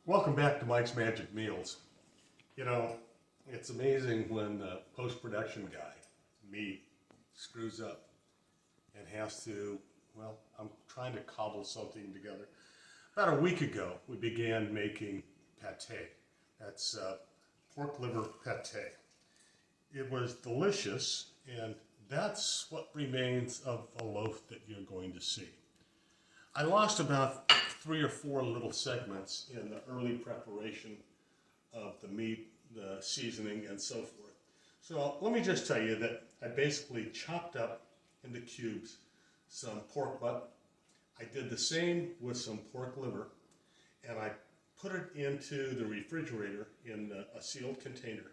Welcome back to Mike's Magic Meals. You know, it's amazing when the post-production guy, me, screws up and has to, well, I'm trying to cobble something together. About a week ago, we began making pate. That's pork liver pate. It was delicious, and that's what remains of a loaf that you're going to see. I lost about 3 or 4 little segments in the early preparation of the meat, the seasoning, and so forth. So let me just tell you that I basically chopped up into cubes some pork butt. I did the same with some pork liver, and I put it into the refrigerator in a sealed container,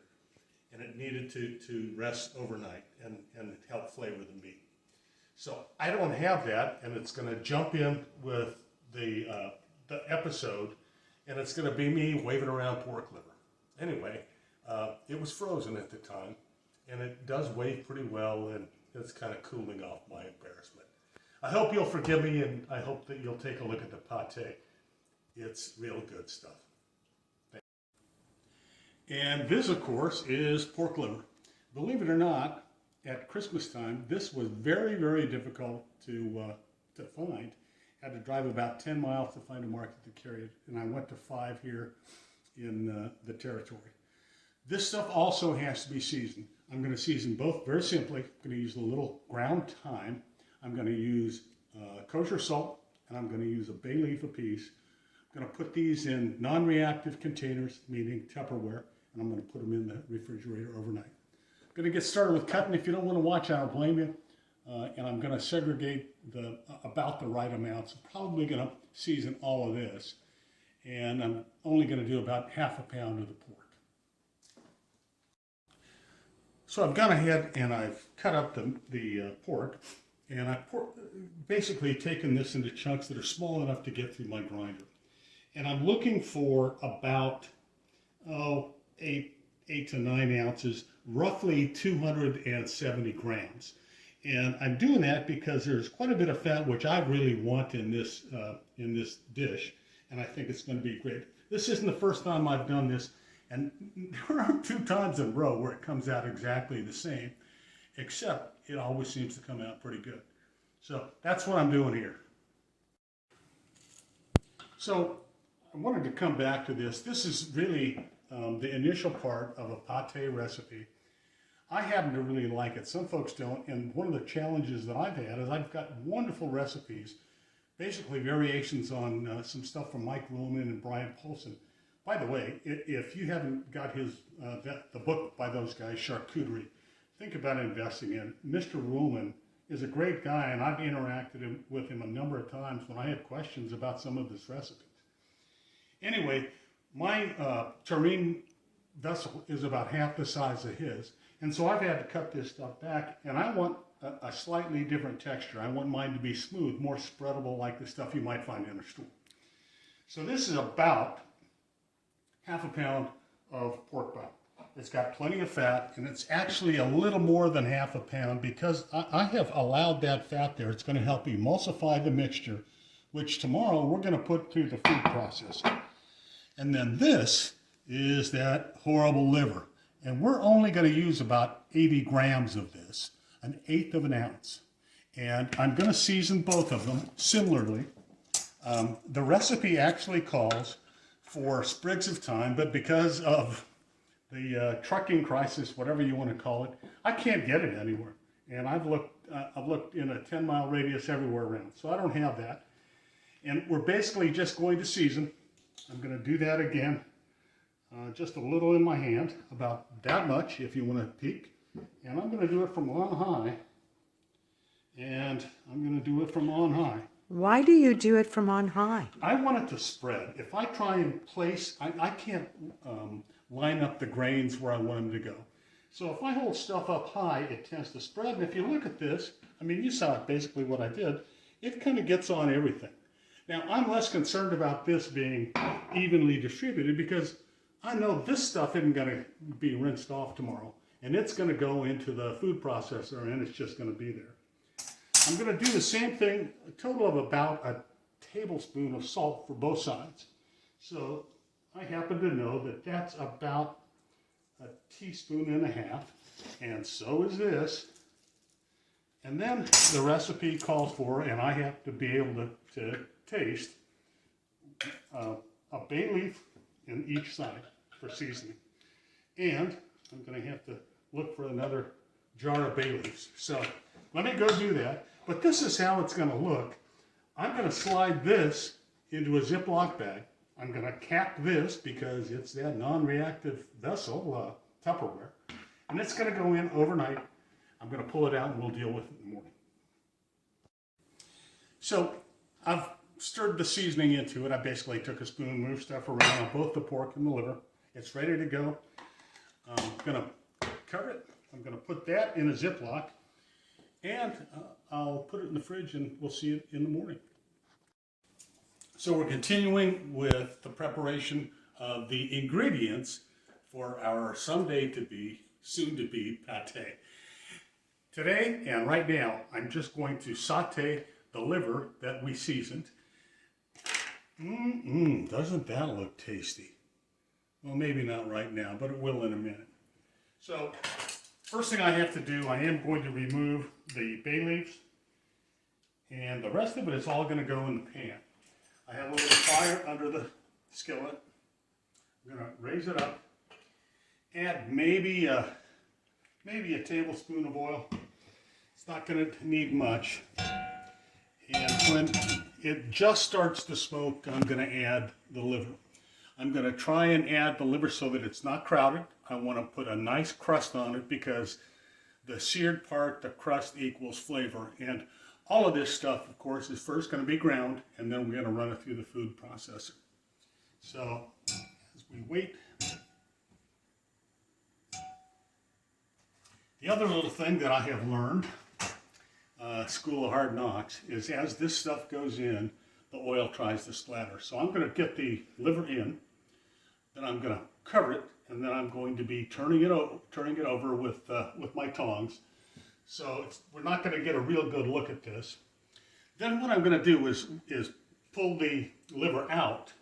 and it needed to rest overnight and help flavor the meat. So I don't have that, and it's going to jump in with the episode, and it's going to be me waving around pork liver. Anyway, it was frozen at the time, and it does wave pretty well, and it's kind of cooling off my embarrassment. I hope you'll forgive me, and I hope that you'll take a look at the pate. It's real good stuff. And this, of course, is pork liver. Believe it or not, at Christmas time, this was very, very difficult to find. Had to drive about 10 miles to find a market to carry it, and I went to 5 here in the territory. This stuff also has to be seasoned. I'm going to season both very simply. I'm going to use a little ground thyme. I'm going to use kosher salt, and I'm going to use a bay leaf apiece. I'm going to put these in non-reactive containers, meaning Tupperware, and I'm going to put them in the refrigerator overnight. I'm going to get started with cutting. If you don't want to watch, I don't blame you. And I'm going to segregate about the right amounts. I'm probably going to season all of this. And I'm only going to do about half a pound of the pork. So I've gone ahead and I've cut up the pork. And I've basically taken this into chunks that are small enough to get through my grinder. And I'm looking for about 8 to 9 ounces, roughly 270 grams. And I'm doing that because there's quite a bit of fat, which I really want in this dish, and I think it's going to be great. This isn't the first time I've done this, and there are 2 times in a row where it comes out exactly the same, except it always seems to come out pretty good. So that's what I'm doing here. So I wanted to come back to this. This is really the initial part of a pate recipe. I happen to really like it. Some folks don't, and one of the challenges that I've had is I've got wonderful recipes, basically variations on some stuff from Mike Ruhlman and Brian Polson. By the way, if you haven't got the book by those guys, Charcuterie, think about investing in it. Mr. Ruhlman is a great guy, and I've interacted with him a number of times when I had questions about some of his recipes. Anyway, my tureen vessel is about half the size of his. And so I've had to cut this stuff back, and I want a slightly different texture. I want mine to be smooth, more spreadable, like the stuff you might find in a store. So this is about half a pound of pork butt. It's got plenty of fat, and it's actually a little more than half a pound because I have allowed that fat there. It's going to help emulsify the mixture, which tomorrow we're going to put through the food processor. And then this is that horrible liver. And we're only going to use about 80 grams of this, 1/8 of an ounce. And I'm going to season both of them similarly. The recipe actually calls for sprigs of thyme, but because of the trucking crisis, whatever you want to call it, I can't get it anywhere. And I've looked in a 10-mile radius everywhere around, so I don't have that. And we're basically just going to season. I'm going to do that again. Just a little in my hand, about that much if you want to peek. And I'm going to do it from on high. And I'm going to do it from on high. Why do you do it from on high? I want it to spread. If I try and place, I can't line up the grains where I want them to go. So if I hold stuff up high, it tends to spread. And if you look at this, I mean, you saw basically what I did. It kind of gets on everything. Now, I'm less concerned about this being evenly distributed because I know this stuff isn't going to be rinsed off tomorrow, and it's going to go into the food processor, and it's just going to be there. I'm going to do the same thing, a total of about a tablespoon of salt for both sides. So I happen to know that that's about a teaspoon and a half, and so is this. And then the recipe calls for, and I have to be able to taste, a bay leaf in each side for seasoning. And I'm going to have to look for another jar of bay leaves. So let me go do that. But this is how it's going to look. I'm going to slide this into a Ziploc bag. I'm going to cap this because it's that non-reactive vessel, Tupperware. And it's going to go in overnight. I'm going to pull it out and we'll deal with it in the morning. So I've stirred the seasoning into it. I basically took a spoon, moved stuff around on both the pork and the liver. It's ready to go. I'm going to cover it. I'm going to put that in a Ziploc, and I'll put it in the fridge and we'll see it in the morning. So we're continuing with the preparation of the ingredients for our someday to be, soon to be pate. Today and right now, I'm just going to saute the liver that we seasoned. Doesn't that look tasty? Well, maybe not right now, but it will in a minute. So, first thing I have to do, I am going to remove the bay leaves, and the rest of it is all going to go in the pan. I have a little fire under the skillet. I'm going to raise it up, add maybe a tablespoon of oil. It's not going to need much. And when it just starts to smoke, I'm going to add the liver. I'm going to try and add the liver so that it's not crowded. I want to put a nice crust on it because the seared part, the crust equals flavor. And all of this stuff, of course, is first going to be ground, and then we're going to run it through the food processor. So, as we wait. The other little thing that I have learned, School of Hard Knocks, is as this stuff goes in, the oil tries to splatter. So I'm going to get the liver in, then I'm going to cover it, and then I'm going to be turning it over with my tongs. So we're not going to get a real good look at this. Then what I'm going to do is pull the liver out.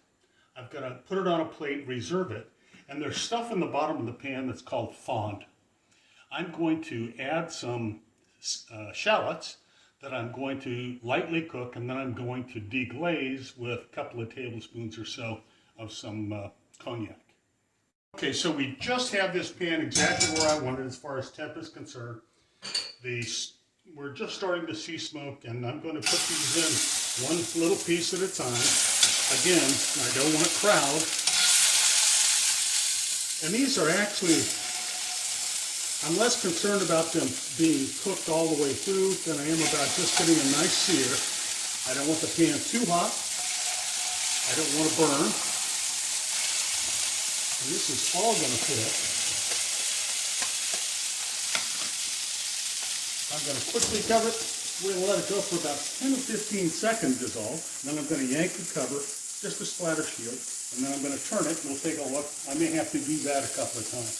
I'm going to put it on a plate, reserve it, and there's stuff in the bottom of the pan that's called fond. I'm going to add some shallots that I'm going to lightly cook, and then I'm going to deglaze with a couple of tablespoons or so of some cognac. Okay, so we just have this pan exactly where I want it as far as temp is concerned. We're just starting to see smoke, and I'm going to put these in one little piece at a time. Again, I don't want to crowd. And these are actually, I'm less concerned about them being cooked all the way through than I am about just getting a nice sear. I don't want the pan too hot. I don't want to burn. And this is all going to fit. I'm going to quickly cover it. We're going to let it go for about 10 or 15 seconds is all. Then I'm going to yank the cover, just a splatter shield, and then I'm going to turn it and we'll take a look. I may have to do that a couple of times.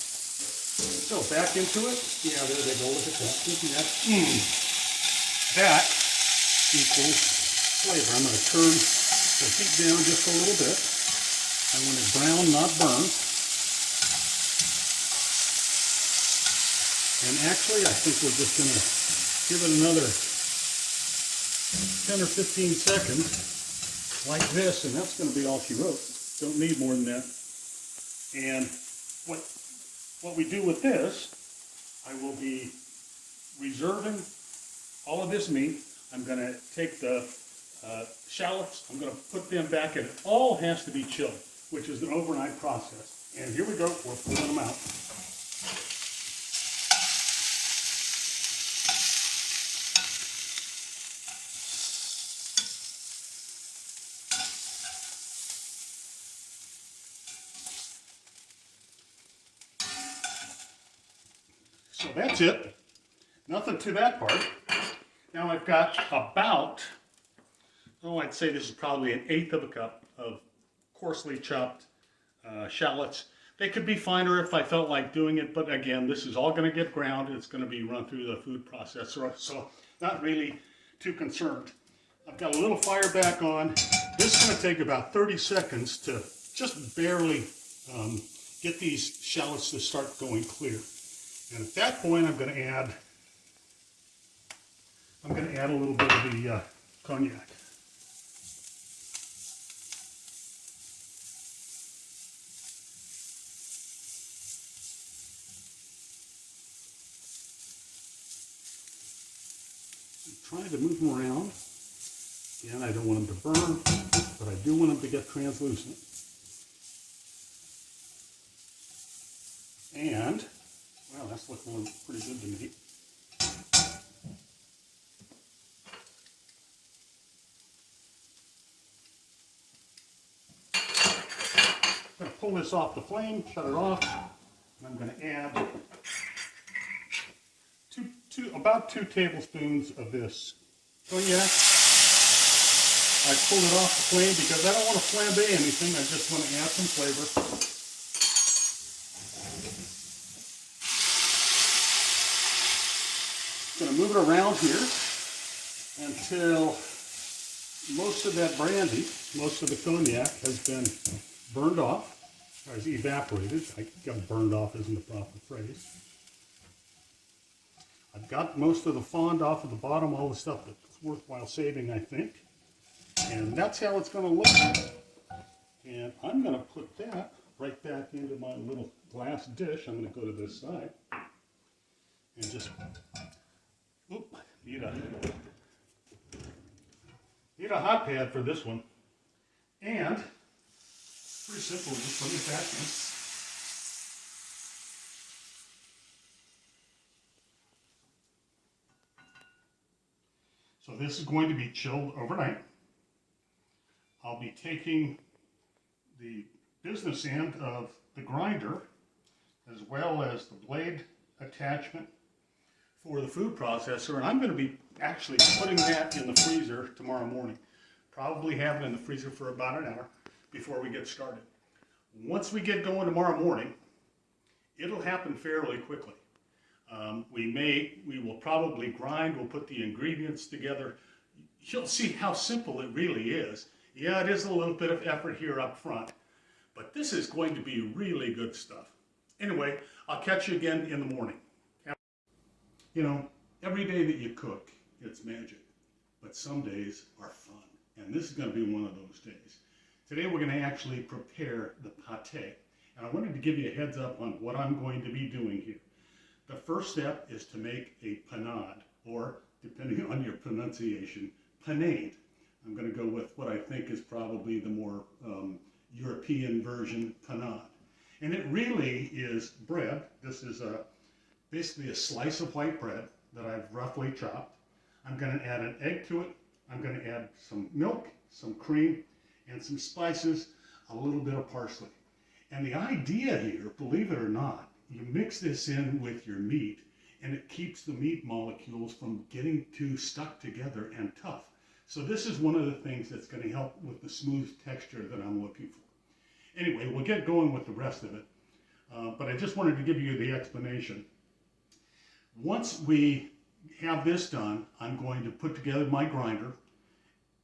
So back into it. Yeah, there they go. Look at that. Isn't that? That equals flavor. I'm going to turn the heat down just a little bit. I want it brown, not burned. And actually, I think we're just going to give it another 10 or 15 seconds like this, and that's going to be all she wrote. Don't need more than that. And what we do with this, I will be reserving all of this meat. I'm going to take the shallots, I'm going to put them back in. It all has to be chilled, which is an overnight process. And here we go, we're pulling them out. So that's it. Nothing to that part. Now I've got about, I'd say this is probably 1/8 of a cup of coarsely chopped shallots. They could be finer if I felt like doing it, but again, this is all going to get ground. It's going to be run through the food processor, so not really too concerned. I've got a little fire back on. This is going to take about 30 seconds to just barely get these shallots to start going clear. And at that point, I'm going to add a little bit of the cognac. I'm trying to move them around. Again, I don't want them to burn, but I do want them to get translucent. And, well, that's looking pretty good to me. I'm going to pull this off the flame, shut it off, and I'm going to add about 2 tablespoons of this cognac. I pulled it off the flame because I don't want to flambe anything, I just want to add some flavor. I'm going to move it around here until most of that brandy, most of the cognac has been burned off, or has evaporated. I guess burned off isn't the proper phrase. I've got most of the fond off of the bottom, all the stuff that's worthwhile saving, I think. And that's how it's going to look. And I'm going to put that right back into my little glass dish. I'm going to go to this side and just, need a hot pad for this one. And pretty simple, just put it back in. So this is going to be chilled overnight. I'll be taking the business end of the grinder as well as the blade attachment for the food processor, and I'm going to be actually putting that in the freezer tomorrow morning. Probably have it in the freezer for about an hour before we get started. Once we get going tomorrow morning, it'll happen fairly quickly. We will probably grind, we'll put the ingredients together. You'll see how simple it really is. Yeah, it is a little bit of effort here up front, but this is going to be really good stuff. Anyway, I'll catch you again in the morning. You know, every day that you cook, it's magic, but some days are fun, and this is going to be one of those days. Today we're going to actually prepare the pate, and I wanted to give you a heads up on what I'm going to be doing here. The first step is to make a panade, or depending on your pronunciation, panade. I'm going to go with what I think is probably the more European version, panade. And it really is bread. This is basically a slice of white bread that I've roughly chopped. I'm going to add an egg to it. I'm going to add some milk, some cream, and some spices, a little bit of parsley. And the idea here, believe it or not, you mix this in with your meat, and it keeps the meat molecules from getting too stuck together and tough. So this is one of the things that's going to help with the smooth texture that I'm looking for. Anyway, we'll get going with the rest of it, but I just wanted to give you the explanation. Once we have this done, I'm going to put together my grinder.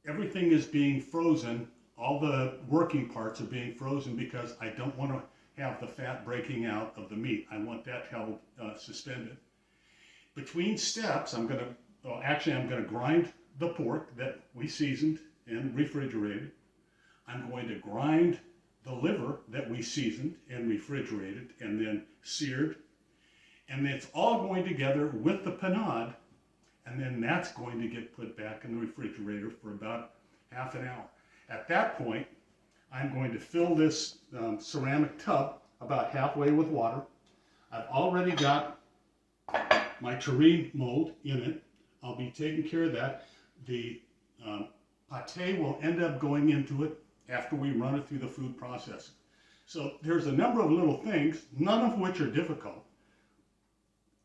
Everything is being frozen. All the working parts are being frozen because I don't want to have the fat breaking out of the meat. I want that held suspended. Between steps, I'm going to grind the pork that we seasoned and refrigerated. I'm going to grind the liver that we seasoned and refrigerated and then seared. And it's all going together with the panade, and then that's going to get put back in the refrigerator for about half an hour. At that point, I'm going to fill this ceramic tub about halfway with water. I've already got my terrine mold in it. I'll be taking care of that. The pate will end up going into it after we run it through the food processor. So there's a number of little things, none of which are difficult.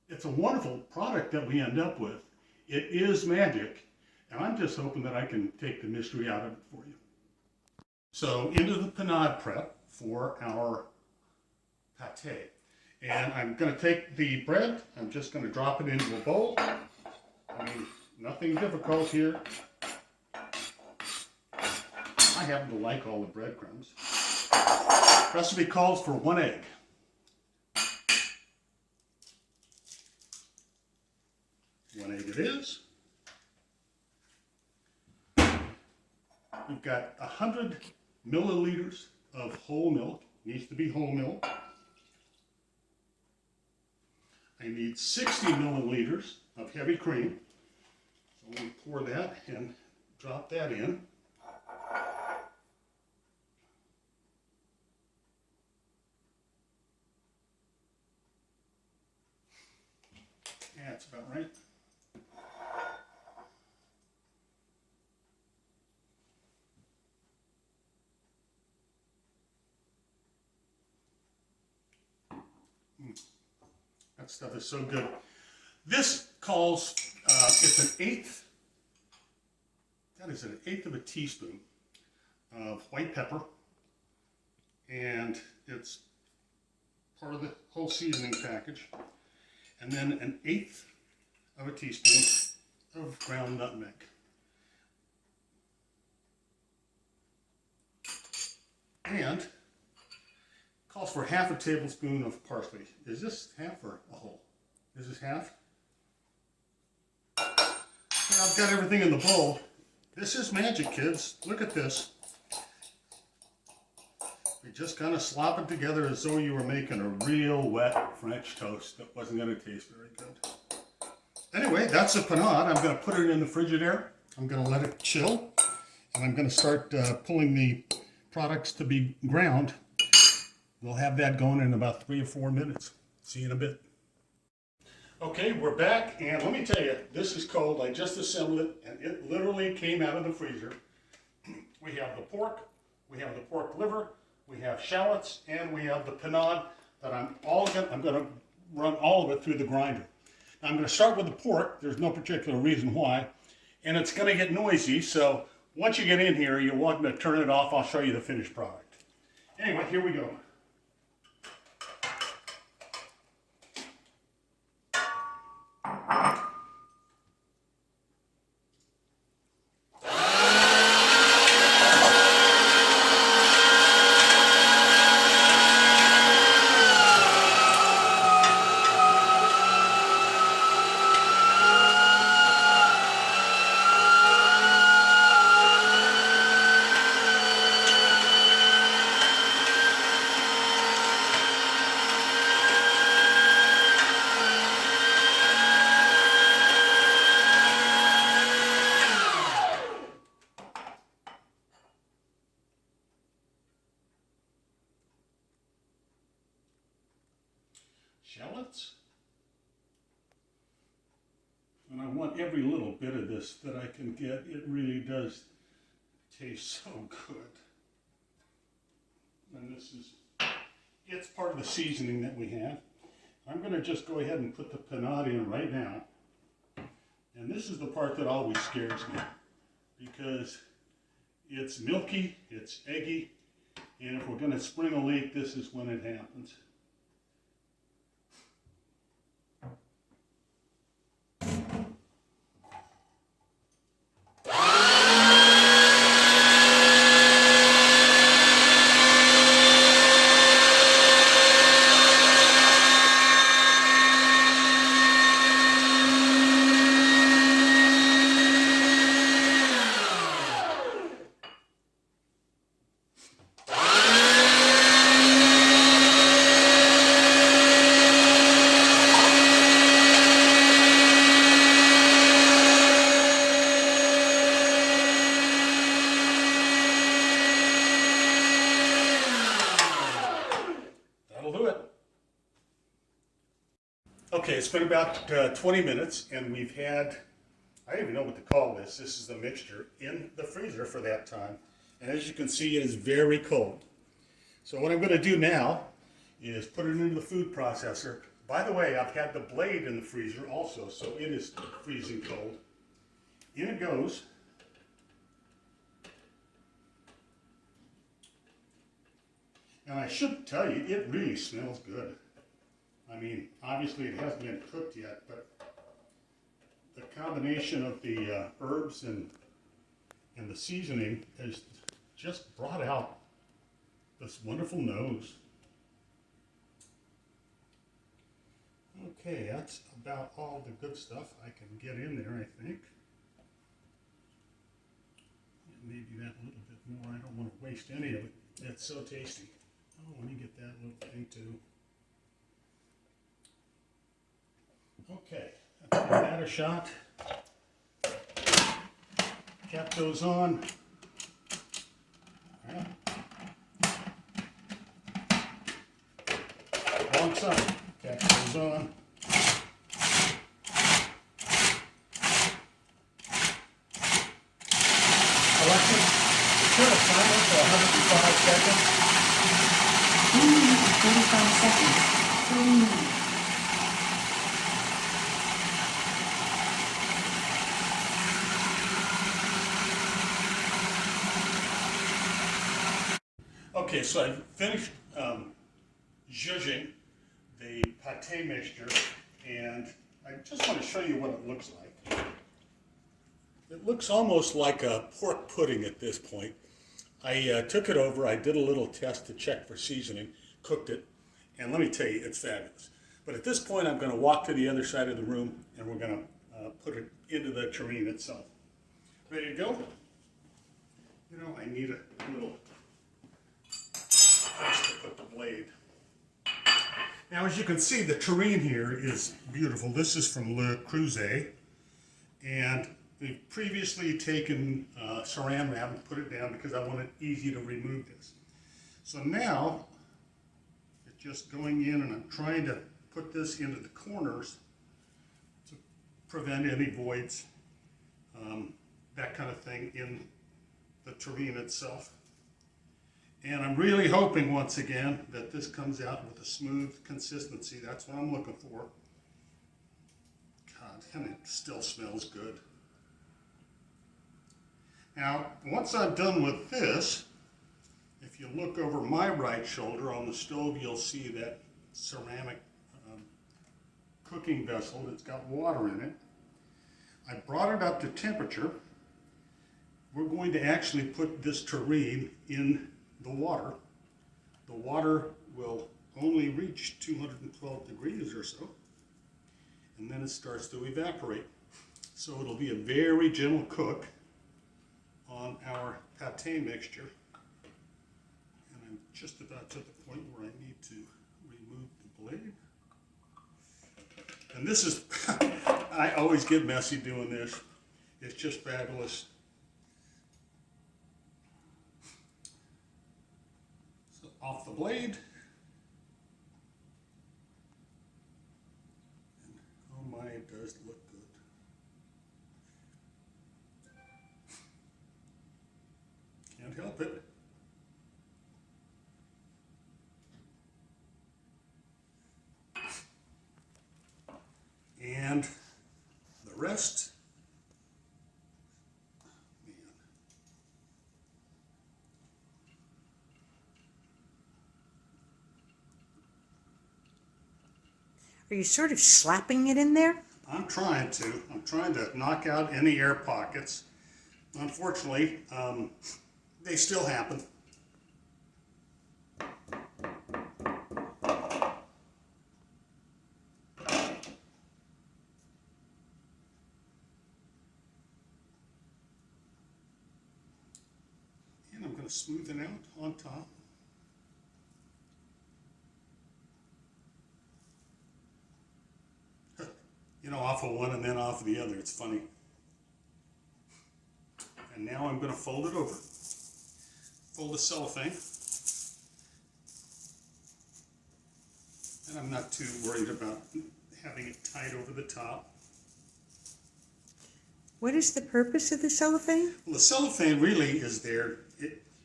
It's a wonderful product that we end up with. It is magic, and I'm just hoping that I can take the mystery out of it for you. So into the panade prep for our pate. And I'm going to take the bread, I'm just going to drop it into a bowl. I mean, nothing difficult here. I happen to like all the breadcrumbs. Recipe calls for 1 egg. One egg it is. We've got 100 milliliters of whole milk. Needs to be whole milk. I need 60 milliliters of heavy cream. So we pour that and drop that in. Yeah, that's about right. That stuff is so good. This calls, it's an eighth, that is an eighth of a teaspoon of white pepper, and it's part of the whole seasoning package. And then an eighth of a teaspoon of ground nutmeg. And calls for half a tablespoon of parsley. Is this half or a whole? Is this half? Well, I've got everything in the bowl. This is magic, kids. Look at this. You just kind of slop it together as though you were making a real wet French toast that wasn't going to taste very good. Anyway, that's a panade. I'm going to put it in the Frigidaire. I'm going to let it chill. And I'm going to start pulling the products to be ground. We'll have that going in about 3 or 4 minutes. See you in a bit. Okay, we're back, and let me tell you, this is cold. I just assembled it, and it literally came out of the freezer. We have the pork, we have the pork liver, we have shallots, and we have the panade that I'm going to run all of it through the grinder. Now, I'm going to start with the pork. There's no particular reason why, and it's going to get noisy, so once you get in here, you're welcome to turn it off. I'll show you the finished product. Anyway, here we go. Shallots. And I want every little bit of this that I can get. It really does taste so good. And this is, it's part of the seasoning that we have. I'm going to just go ahead and put the panade in right now. And this is the part that always scares me, because it's milky, it's eggy, and if we're going to spring a leak, this is when it happens. Okay, it's been about 20 minutes, and we've had, I don't even know what to call this. This is the mixture in the freezer for that time. And as you can see, it is very cold. So what I'm going to do now is put it into the food processor. By the way, I've had the blade in the freezer also, so it is freezing cold. In it goes. And I should tell you, it really smells good. I mean, obviously it hasn't been cooked yet, but the combination of the herbs and the seasoning has just brought out this wonderful nose. Okay, that's about all the good stuff I can get in there, I think. Maybe that a little bit more. I don't want to waste any of it. It's so tasty. Oh, let me get that little thing too. Okay, let's give that a shot. Cap goes on. Yeah. Wrong side. Cap goes on. Alexa, turn a timer for 105 seconds. 145 seconds. 3 minutes. Okay, so I've finished zhuzhing the pate mixture, and I just want to show you what it looks like. It looks almost like a pork pudding at this point. I took it over, I did a little test to check for seasoning, cooked it, and let me tell you, it's fabulous. But at this point, I'm going to walk to the other side of the room, and we're going to put it into the tureen itself. Ready to go? You know, I need a little place to put the blade. Now, as you can see, the tureen here is beautiful. This is from Le Creuset, and we've previously taken saran wrap and put it down because I want it easy to remove this. So now, it's just going in, and I'm trying to put this into the corners to prevent any voids, that kind of thing in the tureen itself. And I'm really hoping, once again, that this comes out with a smooth consistency. That's what I'm looking for. God, and it still smells good. Now, once I'm done with this, if you look over my right shoulder on the stove, you'll see that ceramic cooking vessel that's got water in it. I brought it up to temperature. We're going to actually put this tureen in the water. The water will only reach 212 degrees or so, and then it starts to evaporate. So it'll be a very gentle cook on our pate mixture. And I'm just about to the point where I need to remove the blade. And this is, I always get messy doing this. It's just fabulous. So off the blade. And oh my, it does look good. Can't help it. And the rest, man. Are you sort of slapping it in there? I'm trying to knock out any air pockets. Unfortunately, they still happen. And I'm going to smooth it out on top. You know, off of one and then off of the other. It's funny. And now I'm going to fold it over. Fold the cellophane. And I'm not too worried about having it tied over the top. What is the purpose of the cellophane? Well, the cellophane really is there.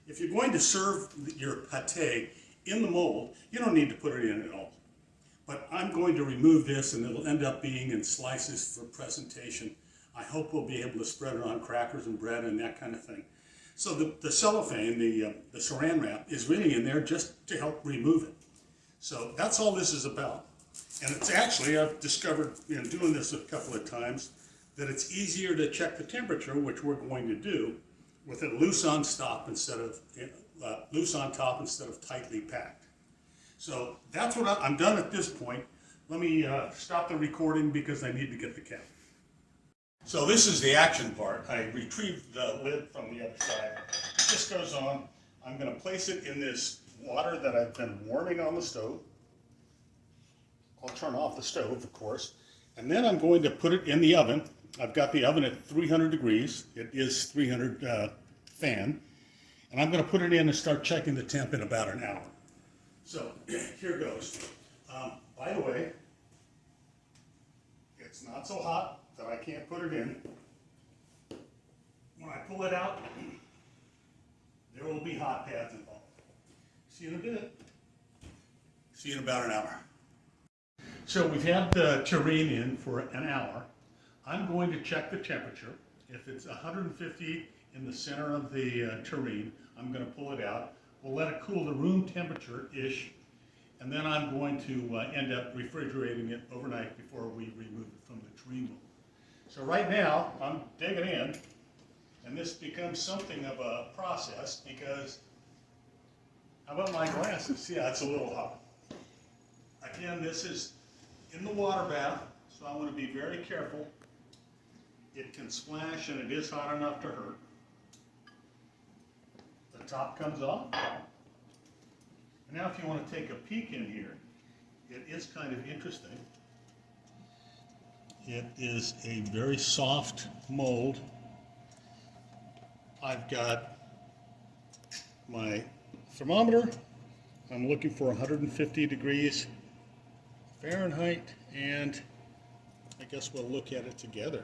If you're going to serve your pate in the mold, you don't need to put it in at all. But I'm going to remove this, and it'll end up being in slices for presentation. I hope we'll be able to spread it on crackers and bread and that kind of thing. So the cellophane, the saran wrap, is really in there just to help remove it. So that's all this is about. And it's actually, I've discovered in doing this a couple of times, that it's easier to check the temperature, which we're going to do, with it loose on stop instead of loose on top instead of tightly packed. So that's what I'm done at this point. Let me stop the recording because I need to get the cap. So this is the action part. I retrieved the lid from the other side. This goes on. I'm going to place it in this water that I've been warming on the stove. I'll turn off the stove, of course. And then I'm going to put it in the oven. I've got the oven at 300 degrees. It is 300 fan. And I'm going to put it in and start checking the temp in about an hour. So here goes. By the way, it's not so hot that I can't put it in. When I pull it out, there will be hot pads involved. See you in a bit. See you in about an hour. So we've had the tureen in for an hour. I'm going to check the temperature. If it's 150 in the center of the tureen, I'm going to pull it out. We'll let it cool to room temperature-ish, and then I'm going to end up refrigerating it overnight before we remove it from the tureen mold. So right now, I'm digging in, and this becomes something of a process because, how about my glasses? Yeah, it's a little hot. Again, this is in the water bath, so I want to be very careful. It can splash, and it is hot enough to hurt. The top comes off. And now if you want to take a peek in here, it is kind of interesting. It is a very soft mold. I've got my thermometer. I'm looking for 150 degrees Fahrenheit, and I guess we'll look at it together.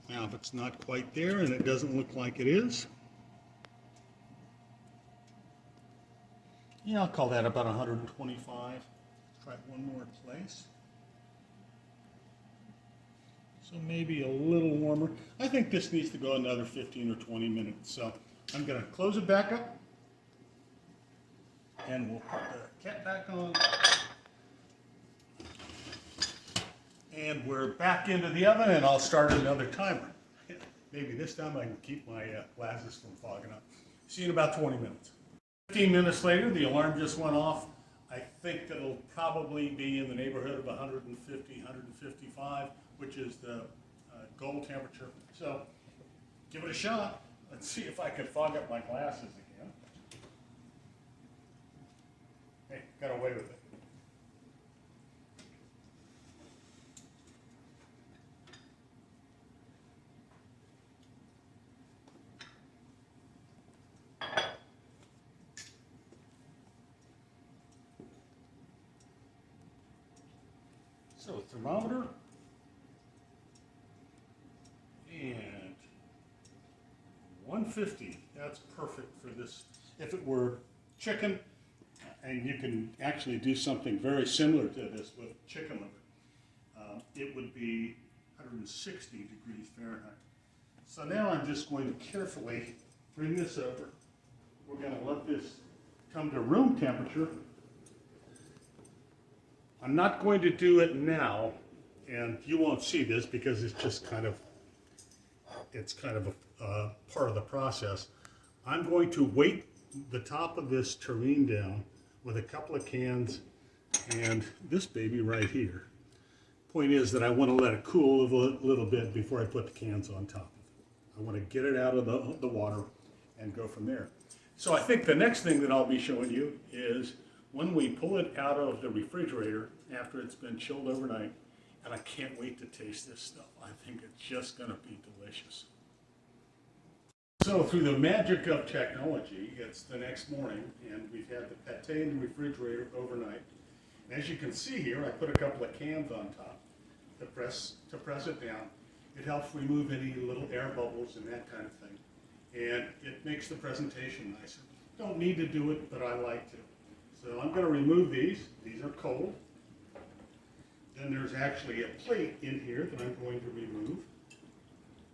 Now, if it's not quite there, and it doesn't look like it is, yeah, I'll call that about 125. Try one more place. So maybe a little warmer. I think this needs to go another 15 or 20 minutes. So I'm going to close it back up, and we'll put the cap back on. And we're back into the oven, and I'll start another timer. Maybe this time I can keep my glasses from fogging up. See you in about 20 minutes. 15 minutes later, the alarm just went off. I think that it'll probably be in the neighborhood of 150, 155, which is the goal temperature. So give it a shot. Let's see if I can fog up my glasses again. Hey, got away with it. So thermometer, and 150, that's perfect for this. If it were chicken, and you can actually do something very similar to this with chicken liver, it would be 160 degrees Fahrenheit. So now I'm just going to carefully bring this over. We're going to let this come to room temperature. I'm not going to do it now, and you won't see this because it's just kind of, a part of the process. I'm going to weight the top of this tureen down with a couple of cans and this baby right here. Point is that I want to let it cool a little bit before I put the cans on top of it. I want to get it out of the water and go from there. So I think the next thing that I'll be showing you is when we pull it out of the refrigerator after it's been chilled overnight, and I can't wait to taste this stuff. I think it's just going to be delicious. So through the magic of technology, it's the next morning, and we've had the pate in the refrigerator overnight. And as you can see here, I put a couple of cans on top to press it down. It helps remove any little air bubbles and that kind of thing. And it makes the presentation nicer. Don't need to do it, but I like to. So I'm going to remove these. These are cold. Then there's actually a plate in here that I'm going to remove.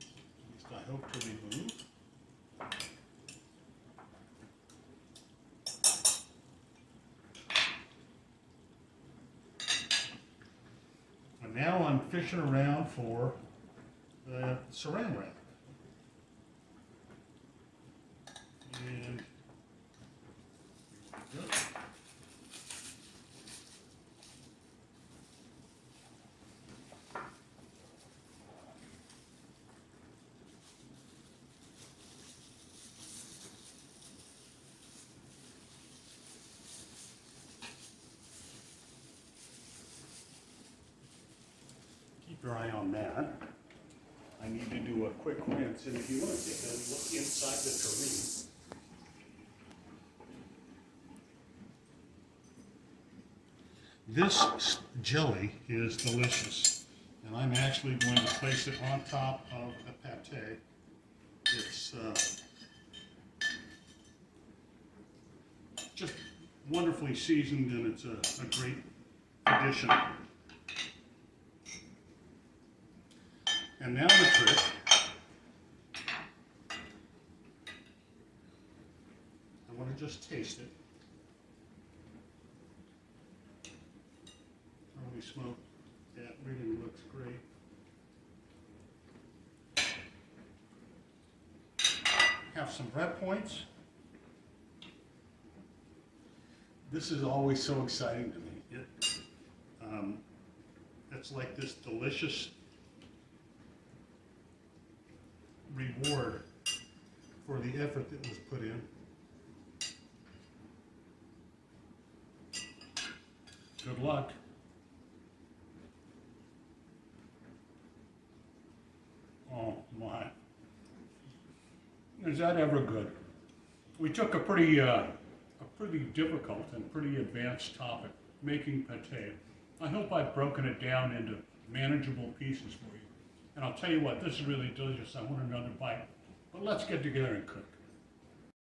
At least I hope to remove. And now I'm fishing around for the saran wrap. eye on that. I need to do a quick rinse, and if you want to take a look inside the tureen. This jelly is delicious, and I'm actually going to place it on top of a pate. It's just wonderfully seasoned, and it's a great addition. And now the trick. I want to just taste it. Holy smoke, that really looks great. Have some red points. This is always so exciting to me. It's like this delicious reward for the effort that was put in. Good luck. Oh my. Is that ever good? We took a pretty difficult and pretty advanced topic, making pate. I hope I've broken it down into manageable pieces for you. And I'll tell you what, this is really delicious. I want another bite. But let's get together and cook.